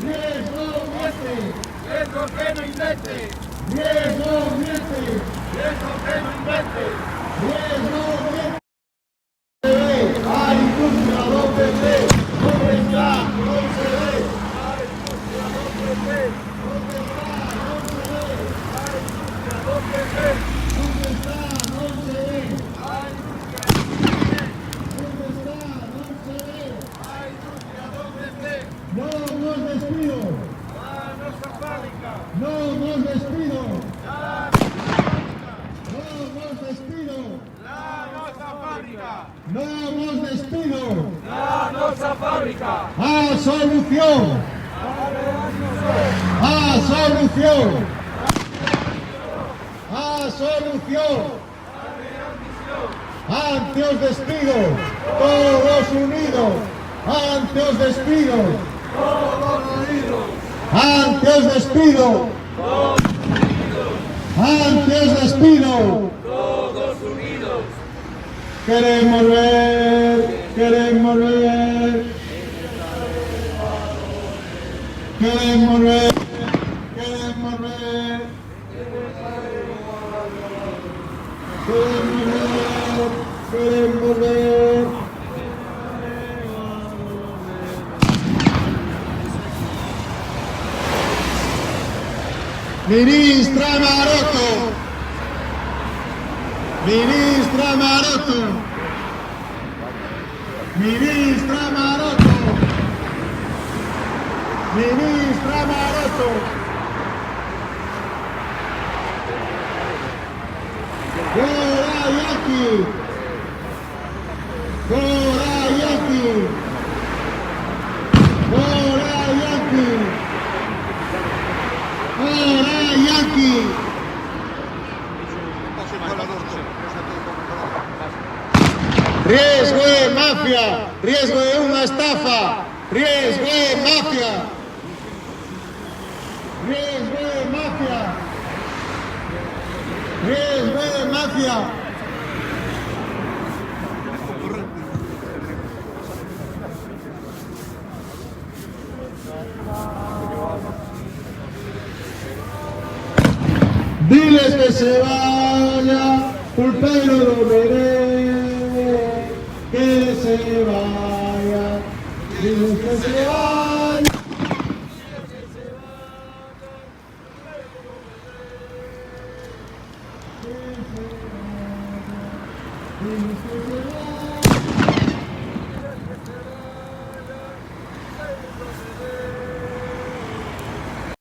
Riesgo miente. Riesgo que no invente. Riesgo miente. Riesgo que no invente. Riesgo miente. Hay industria donde ve. ¿Dónde está? No se ve. Hay industria donde ve. ¿Dónde está? No se ve. Hay industria donde ve. ¿Dónde está? No se ve. Hay industria donde ve. ¿Dónde está? No se ve. Hay industria donde ve. No nos despido. La nuestra fábrica. No nos despido. La No nos despido. nuestra fábrica. No nos despido. La nuestra fábrica. A solución. A solución. A solución. Ante os despido. Todos unidos. Ante os despido. Ante os despido. Ante os despido. Todos unidos. Queremos ver, queremos ver. Queremos ver, queremos ver. Queremos ver. Ministra Maroto. Ministra Maroto. Ministra Maroto. Ministra Maroto. Gorayaki. Gorayaki. Gorayaki. Gorayaki. Riesgo de mafia, riesgo de una estafa, riesgo de mafia, riesgo de mafia, riesgo de mafia. Diles que se vaya, Pulpeiro lo veré, que se vaya, diles que se vaya. Diles que se vaya.